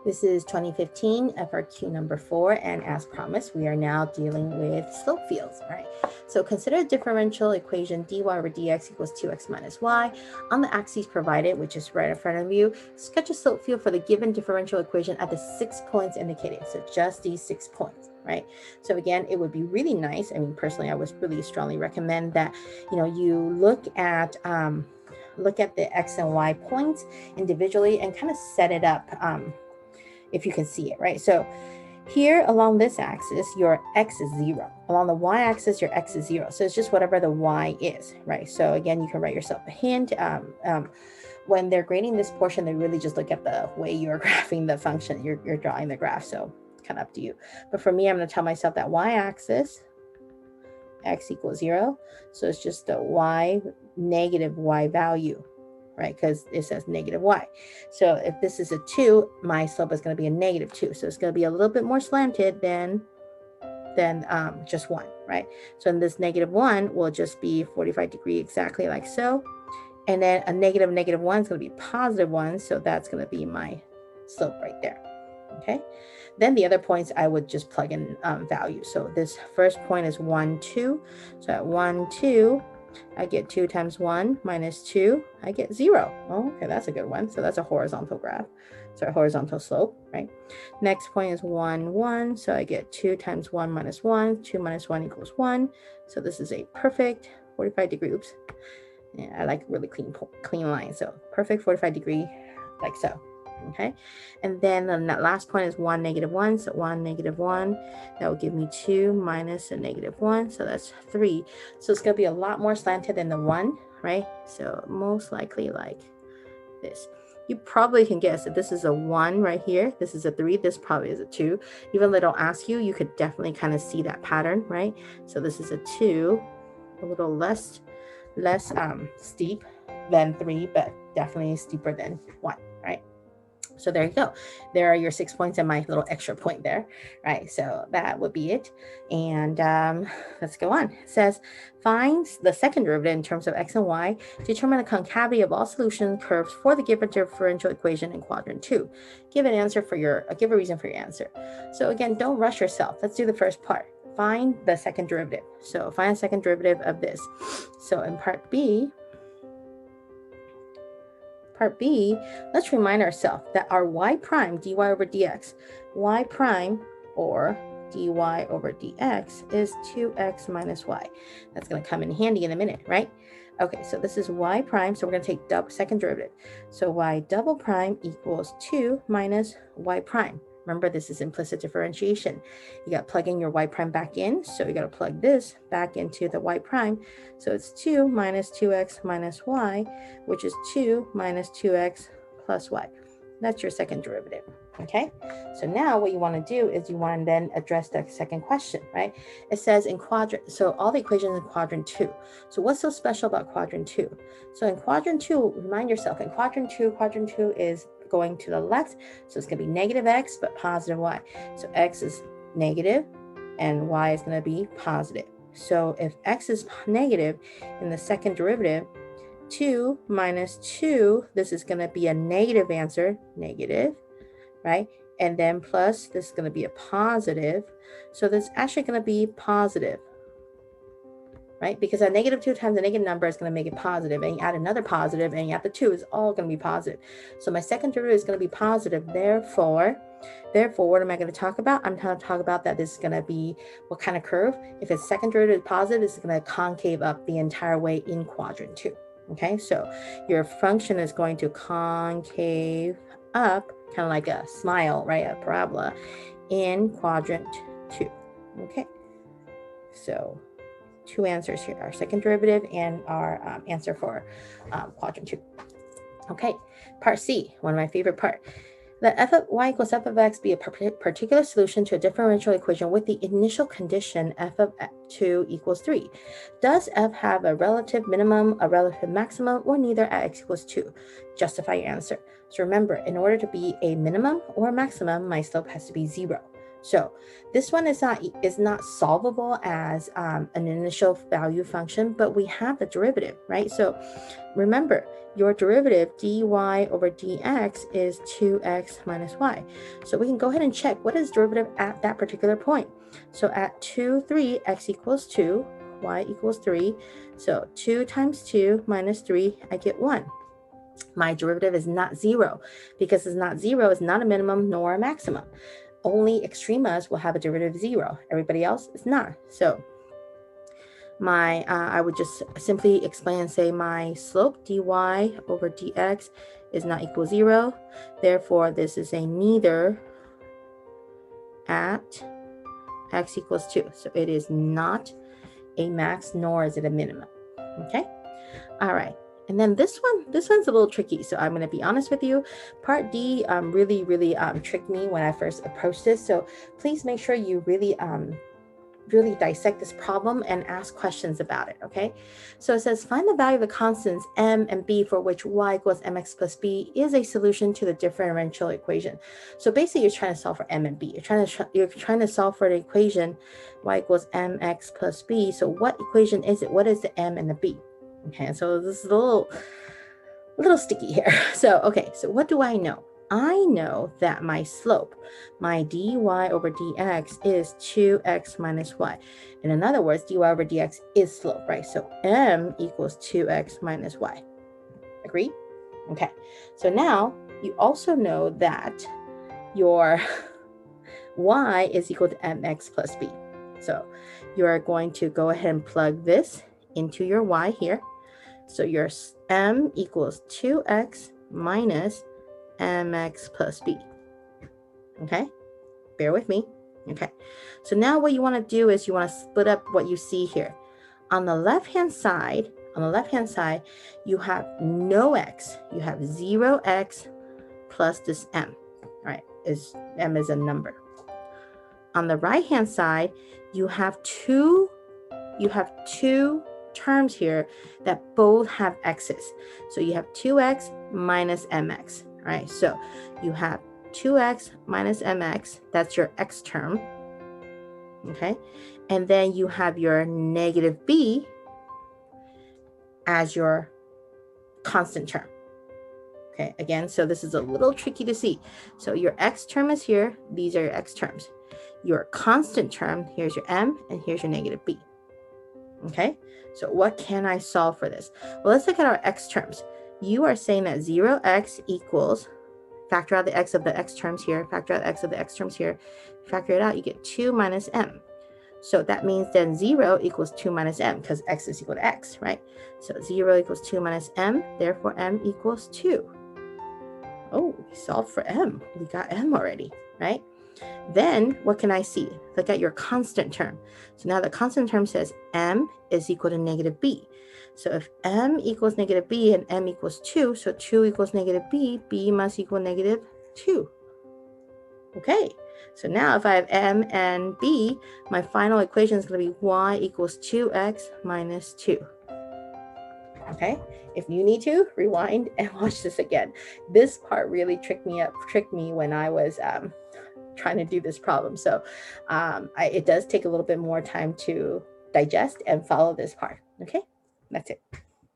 This is 2015 FRQ number 4, and as promised, we are now dealing with slope fields, right? So consider a differential equation dy over dx equals 2x minus y. On the axes provided, which is right in front of you, sketch a slope field for the given differential equation at the 6 points indicated. So just these 6 points, right? So again, it would be really nice. I mean, personally, I would really strongly recommend that, you look at the x and y points individually and kind of set it up if you can see it, right? So here along this axis, your x is 0. Along the y-axis, your x is 0. So it's just whatever the y is, right? So again, you can write yourself a hint. When they're grading this portion, they really just look at the way you're graphing the function, you're drawing the graph. So kind of up to you. But for me, I'm going to tell myself that y-axis, x equals 0. So it's just the negative y value, right? Because it says negative y. So if this is a 2, my slope is going to be a negative 2. So it's going to be a little bit more slanted than just 1, right? So in this negative 1 will just be 45 degrees exactly like so. And then a negative 1 is going to be positive 1. So that's going to be my slope right there. Okay. Then the other points I would just plug in values. So this first point is 1, 2. So at 1, 2, I get 2 times 1 minus 2, I get 0. Oh, okay, that's a good one. So that's a horizontal graph. So a horizontal slope, right? Next point is 1, 1. So I get 2 times 1 minus 1. 2 minus 1 equals 1. So this is a perfect 45 degree. Oops. Yeah, I like really clean lines. So perfect 45 degree, like so. Okay, and then the last point is 1, negative 1. So 1, negative 1, that will give me 2 minus a negative 1. So that's 3. So it's going to be a lot more slanted than the 1, right? So most likely like this. You probably can guess that this is a 1 right here. This is a 3. This probably is a 2. Even though they don't ask you, you could definitely kind of see that pattern, right? So this is a 2, a little less steep than 3, but definitely steeper than 1, right? So there you go. There are your 6 points and my little extra point there, right? So that would be it. And let's go on. It says, find the second derivative in terms of x and y. Determine the concavity of all solution curves for the given differential equation in quadrant 2. Give a reason for your answer. So again, don't rush yourself. Let's do the first part. Find the second derivative. So find the second derivative of this. So in part B, let's remind ourselves that our y prime dy over dx, y prime or dy over dx is 2x minus y. That's going to come in handy in a minute, right? Okay, so this is y prime, so we're going to take second derivative. So y double prime equals 2 minus y prime. Remember, this is implicit differentiation. You got to plug in your y prime back in, so you got to plug this back into the y prime. So it's 2 minus 2x minus y, which is 2 minus 2x plus y. That's your second derivative, okay? So now what you want to do is you want to then address the second question, right? It says in quadrant, so all the equations in quadrant 2. So what's so special about quadrant 2? So in quadrant 2, remind yourself, in quadrant 2 is going to the left, so it's going to be negative x but positive y. So x is negative and y is going to be positive. So if x is negative in the second derivative, 2 minus 2, this is going to be a negative answer, negative, right? And then plus, this is going to be a positive. So this is actually going to be positive, right? Because a negative 2 times a negative number is going to make it positive, and you add another positive, and you add the 2, is all going to be positive. So my second derivative is going to be positive. Therefore, what am I going to talk about? I'm going to talk about that this is going to be what kind of curve? If its second derivative is positive, it's going to concave up the entire way in quadrant 2. Okay, so your function is going to concave up, kind of like a smile, right? A parabola in quadrant 2. Okay, so 2 answers here, our second derivative and our answer for quadrant 2. Okay, part C, one of my favorite parts. Let f of y equals f of x be a particular solution to a differential equation with the initial condition f of 2 equals 3. Does f have a relative minimum, a relative maximum, or neither at x equals 2? Justify your answer. So remember, in order to be a minimum or a maximum, my slope has to be 0. So this one is not solvable as an initial value function, but we have the derivative, right? So remember, your derivative dy over dx is 2x minus y. So we can go ahead and check what is derivative at that particular point. So at 2, 3, x equals 2, y equals 3. So 2 times 2 minus 3, I get 1. My derivative is not 0. Because it's not 0, it's not a minimum nor a maximum. Only extremas will have a derivative of 0. Everybody else is not. So I would just simply explain and say my slope dy over dx is not equal 0. Therefore, this is a neither at x equals 2. So it is not a max, nor is it a minimum. Okay. All right. And then this one's a little tricky. So I'm going to be honest with you. Part D really tricked me when I first approached this. So please make sure you really dissect this problem and ask questions about it, okay? So it says, find the value of the constants m and b for which y equals mx plus b is a solution to the differential equation. So basically, you're trying to solve for m and b. You're trying to solve for the equation y equals mx plus b. So what equation is it? What is the m and the b? Okay, so this is a little sticky here. So, okay, so what do I know? I know that my slope, my dy over dx is 2x minus y. And in other words, dy over dx is slope, right? So m equals 2x minus y. Agree? Okay, so now you also know that your y is equal to mx plus b. So you are going to go ahead and plug this into your y here. So your m equals 2x minus mx plus b. Okay, bear with me. Okay, so now what you want to do is you want to split up what you see here. On the left-hand side, you have no x. You have 0x plus this m. All right, m is a number. On the right-hand side, you have two terms here that both have x's. So you have 2x minus mx, right? So you have 2x minus mx, that's your x term, okay? And then you have your negative b as your constant term. Okay, again, so this is a little tricky to see. So your x term is here, these are your x terms. Your constant term, here's your m, and here's your negative b. Okay, so what can I solve for this? Well, let's look at our x terms. You are saying that 0x equals, factor out the x of the x terms here, factor out the x of the x terms here, factor it out, you get 2 minus m. So that means then 0 equals 2 minus m, because x is equal to x, right? So 0 equals 2 minus m, therefore m equals 2. Oh, we solved for m. We got m already, right? Then what can I see? Look at your constant term. So now the constant term says m is equal to negative b. So if m equals negative b and m equals 2, so 2 equals negative b, b must equal negative 2. Okay, so now if I have m and b, my final equation is going to be y equals 2x minus 2. Okay, if you need to, rewind and watch this again. This part really tricked me when I was trying to do this problem. So it does take a little bit more time to digest and follow this part. Okay, that's it.